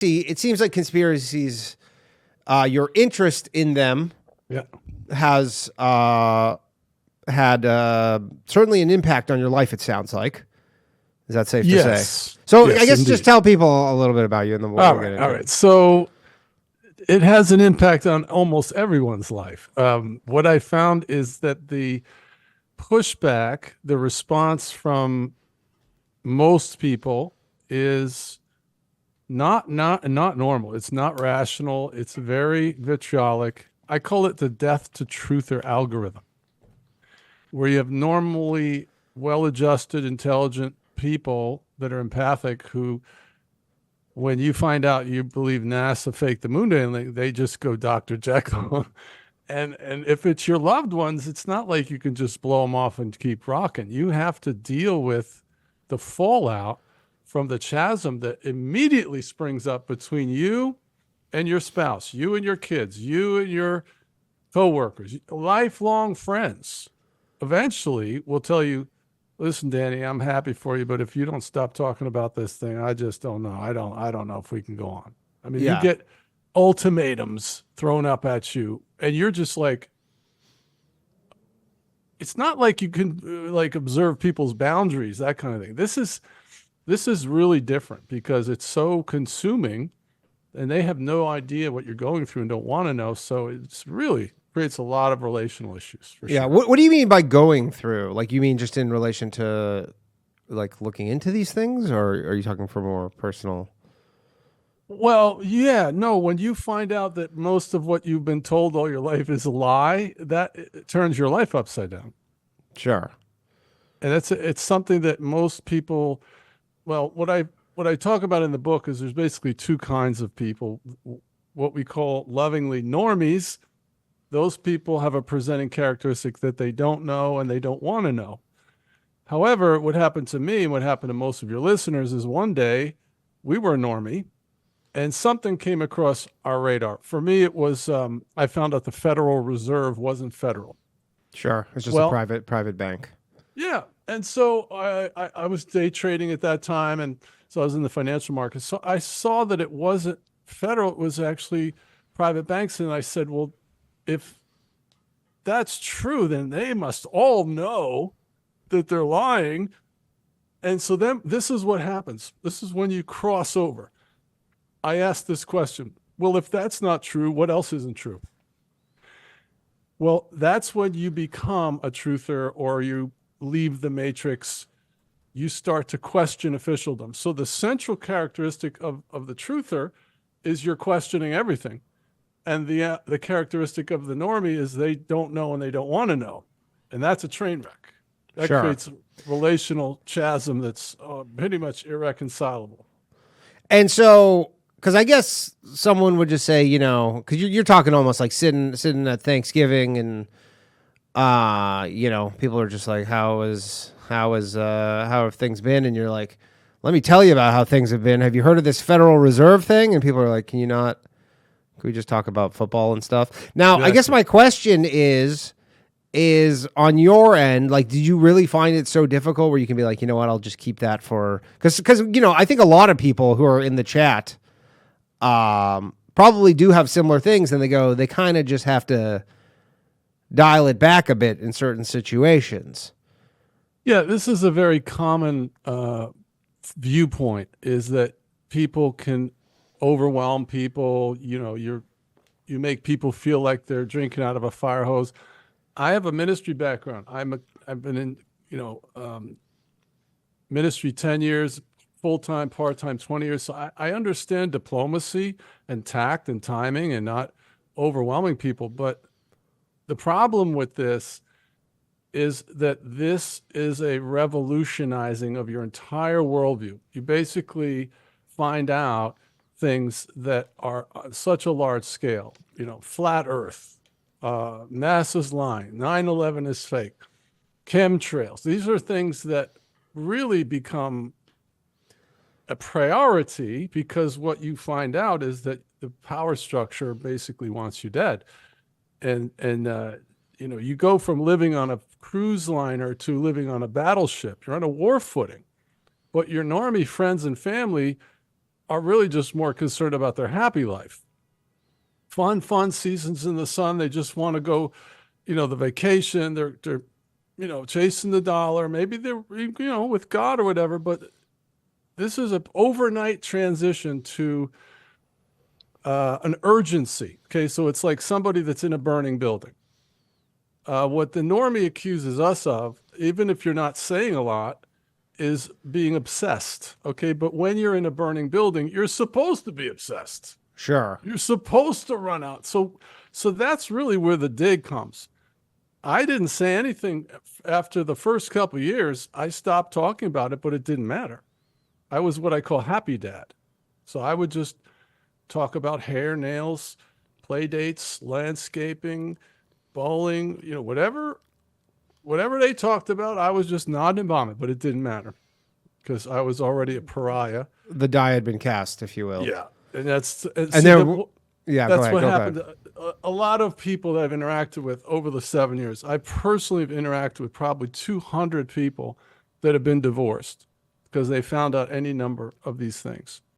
See, it seems like conspiracies, your interest in them Yeah. has had certainly an impact on your life, it sounds like. Is that safe to say? Yes. So Yes, I guess indeed. just tell people a little bit about you and then we'll get into All it. right. So it has an impact on almost everyone's life. What I found is that the pushback, the response from most people is not normal. It's not rational. It's very vitriolic. I call it the death to truther algorithm, where you have normally well-adjusted, intelligent people that are empathic who, when you find out you believe NASA faked the moon landing, they just go Dr. Jekyll. And if it's your loved ones, it's not like you can just blow them off and keep rocking. You have to deal with the fallout from the chasm that immediately springs up between you and your spouse, you and your kids, you and your coworkers, lifelong friends. Eventually will tell you, listen, Danny, I'm happy for you, but if you don't stop talking about this thing, I just don't know. I don't know if we can go on. I mean, you Yeah. get ultimatums thrown up at you, and you're just like, it's not like you can like observe people's boundaries, that kind of thing. This is really different because it's so consuming, and they have no idea what you're going through and don't want to know. So it's really creates a lot of relational issues for Yeah. sure. What do you mean by going through? Like, you mean just in relation to like looking into these things, or are you talking for more personal? Well, yeah, no, when you find out that most of what you've been told all your life is a lie, that it turns your life upside down. Sure. And it's something that most people, well, what I talk about in the book is there's basically two kinds of people. What we call lovingly normies, those people have a presenting characteristic that they don't know and they don't want to know. However, what happened to me and what happened to most of your listeners is one day we were a normie and something came across our radar. For me, it was I found out the Federal Reserve wasn't federal. Sure. It's just a Well, private bank. yeah, and so I was day trading at that time, and so I was in the financial markets. So I saw that it wasn't federal; it was actually private banks, and I said, well, if that's true, then they must all know that they're lying. And so then this is what happens. This is when you cross over. I asked this question. Well, if that's not true, what else isn't true? Well, that's when you become a truther or you leave the matrix. You start to question officialdom. So the central characteristic of the truther is you're questioning everything. And the characteristic of the normie is they don't know and they don't want to know. And that's a train wreck. That Sure. creates a relational chasm that's pretty much irreconcilable. And so, because I guess someone would just say, because you're talking almost like sitting at Thanksgiving, and people are just like, how have things been? And you're like, let me tell you about how things have been. Have you heard of this Federal Reserve thing? And people are like, can we just talk about football and stuff? Now, I guess my question is on your end, like, did you really find it so difficult where you can be like, you know what, I'll just keep that for, because I think a lot of people who are in the chat probably do have similar things, and they kind of just have to dial it back a bit in certain situations. Yeah, this is a very common viewpoint, is that people can overwhelm people. You make people feel like they're drinking out of a fire hose. I have a ministry background. I've been in ministry 10 years, full-time, part-time 20 years. So I understand diplomacy and tact and timing and not overwhelming people. But the problem with this is that this is a revolutionizing of your entire worldview. You basically find out things that are on such a large scale, flat earth, NASA's lying, 9/11 is fake, chemtrails. These are things that really become a priority because what you find out is that the power structure basically wants you dead. And you go from living on a cruise liner to living on a battleship. You're on a war footing, but your normie friends and family are really just more concerned about their happy life. Fun seasons in the sun. They just want to go, the vacation. They're chasing the dollar. Maybe they're, with God or whatever, but this is an overnight transition to an urgency. Okay. So it's like somebody that's in a burning building. What the normie accuses us of, even if you're not saying a lot, is being obsessed. Okay. But when you're in a burning building, you're supposed to be obsessed. Sure. You're supposed to run out. So that's really where the dig comes. I didn't say anything after the first couple of years. I stopped talking about it, but it didn't matter. I was what I call happy dad. So I would just talk about hair, nails, play dates, landscaping, bowling, whatever they talked about, I was just nodding and bombing, but it didn't matter because I was already a pariah. The die had been cast, if you will. Yeah. And that's, and And see, there, the- yeah, that's go ahead. what Go happened. ahead. A lot of people that I've interacted with over the 7 years, I personally have interacted with probably 200 people that have been divorced because they found out any number of these things.